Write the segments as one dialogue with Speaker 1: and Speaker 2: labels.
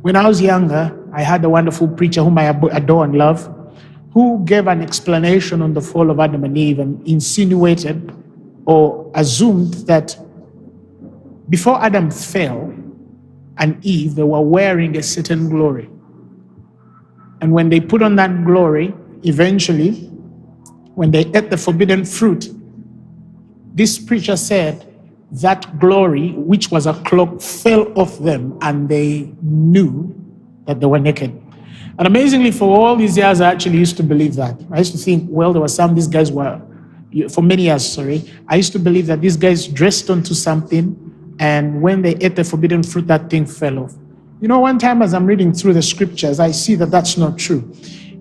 Speaker 1: When I was younger, I had a wonderful preacher whom I adore and love, who gave an explanation on the fall of Adam and Eve and insinuated or assumed that before Adam fell and Eve, they were wearing a certain glory. And when they put on that glory, eventually, when they ate the forbidden fruit, this preacher said that glory, which was a cloak, fell off them and they knew that they were naked. And amazingly, for all these years, I actually used to believe that. I used to think, well, there were some, these guys were, for many years, I used to believe that these guys dressed onto something, and when they ate the forbidden fruit, that thing fell off. You know, one time as I'm reading through the scriptures, I see that that's not true.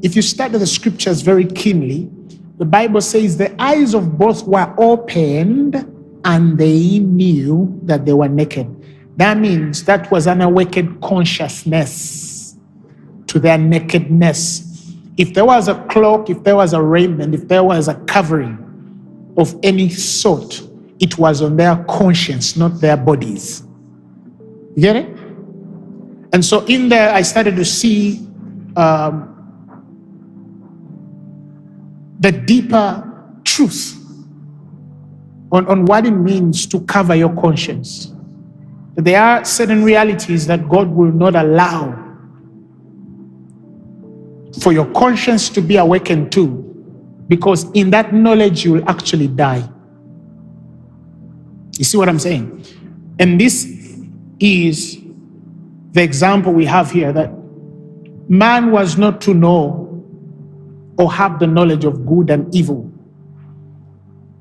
Speaker 1: If you study the scriptures very keenly, the Bible says the eyes of both were opened and they knew that they were naked. That means that was an awakened consciousness to their nakedness. If there was a cloak, if there was a raiment, if there was a covering of any sort, it was on their conscience, not their bodies. You get it? And so in there, I started to see the deeper truth on what it means to cover your conscience. There are certain realities that God will not allow for your conscience to be awakened to, because in that knowledge you will actually die. You see what I'm saying? And this is the example we have here, that man was not to know or have the knowledge of good and evil.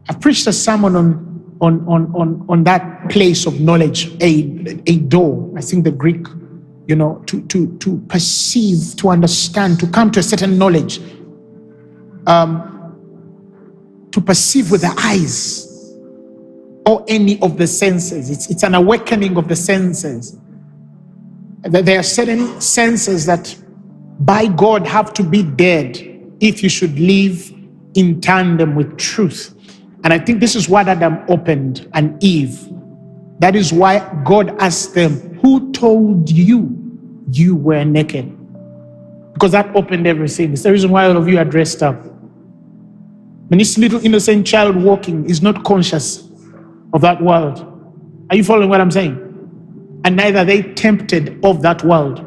Speaker 1: I preached a sermon on that place of knowledge, a door, I think the Greek, you know, to perceive, to understand, to come to a certain knowledge, to perceive with the eyes or any of the senses. It's an awakening of the senses. There are certain senses that by God have to be dead if you should live in tandem with truth. And I think this is what Adam opened and Eve. That is why God asked them, who told you you were naked? Because that opened everything. It's the reason why all of you are dressed up. When this little innocent child walking is not conscious of that world. Are you following what I'm saying? And neither they tempted of that world.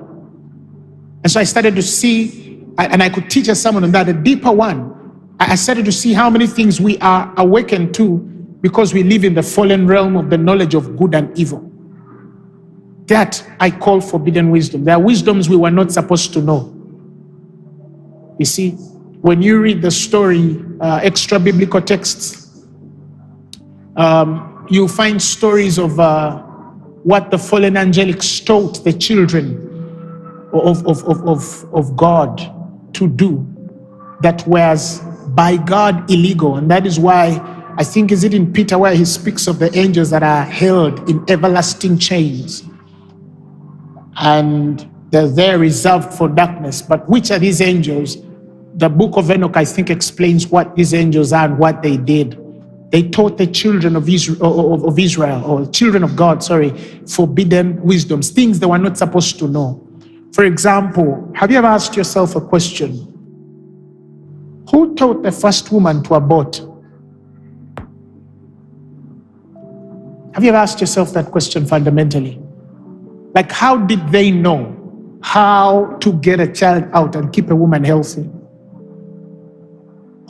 Speaker 1: And so I started to see, and I could teach a sermon on that, a deeper one. I started to see how many things we are awakened to because we live in the fallen realm of the knowledge of good and evil. That I call forbidden wisdom. There are wisdoms we were not supposed to know. You see, when you read the story, extra biblical texts, you find stories of what the fallen angelics taught the children of God to do that was by God illegal. And that is why I think, is it in Peter where he speaks of the angels that are held in everlasting chains and they're there reserved for darkness. But which are these angels? The book of Enoch, I think, explains what these angels are and what they did. They taught the children of Israel, or children of God, forbidden wisdoms, things they were not supposed to know. For example, have you ever asked yourself a question? Who taught the first woman to abort? Have you ever asked yourself that question fundamentally? Like, how did they know how to get a child out and keep a woman healthy?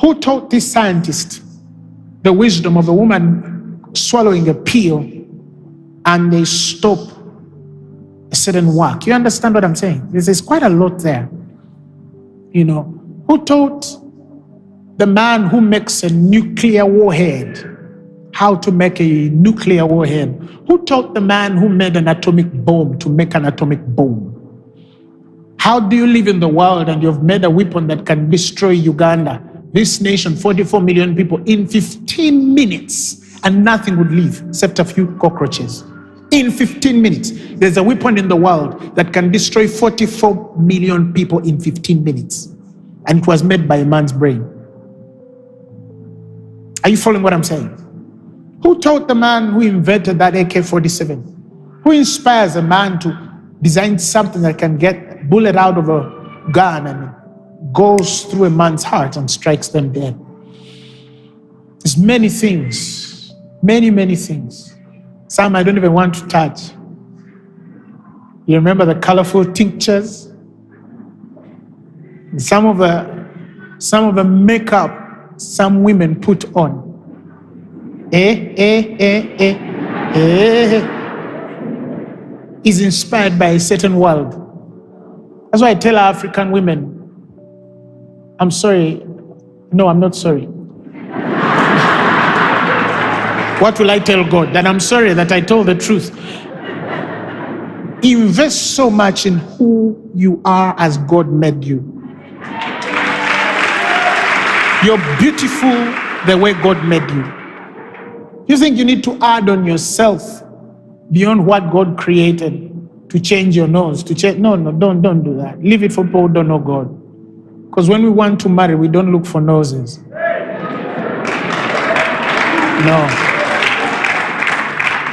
Speaker 1: Who taught this scientist the wisdom of a woman swallowing a pill and they stop a certain work? You understand what I'm saying? There's quite a lot there. You know, who taught the man who makes a nuclear warhead how to make a nuclear warhead? Who taught the man who made an atomic bomb to make an atomic bomb? How do you live in the world and you've made a weapon that can destroy Uganda, this nation, 44 million people, in 15 minutes, and nothing would live except a few cockroaches? In 15 minutes, there's a weapon in the world that can destroy 44 million people in 15 minutes. And it was made by a man's brain. Are you following what I'm saying? Who taught the man who invented that AK-47? Who inspires a man to designed something that can get a bullet out of a gun and it goes through a man's heart and strikes them dead. There's many things, many things. Some I don't even want to touch. You remember the colorful tinctures? Some of the makeup some women put on. Is inspired by a certain world. That's why I tell African women, I'm sorry. No, I'm not sorry. What will I tell God? That I'm sorry that I told the truth. Invest so much in who you are as God made you. You're beautiful the way God made you. You think you need to add on yourself beyond what God created to change your nose, to change? No, don't do that. Leave it for people who don't know God. Because when we want to marry, we don't look for noses. No.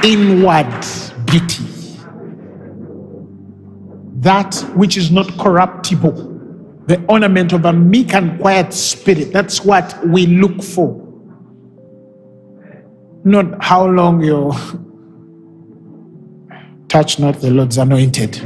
Speaker 1: Inward beauty. That which is not corruptible. The ornament of a meek and quiet spirit. That's what we look for. Not how long you touch not the Lord's anointed.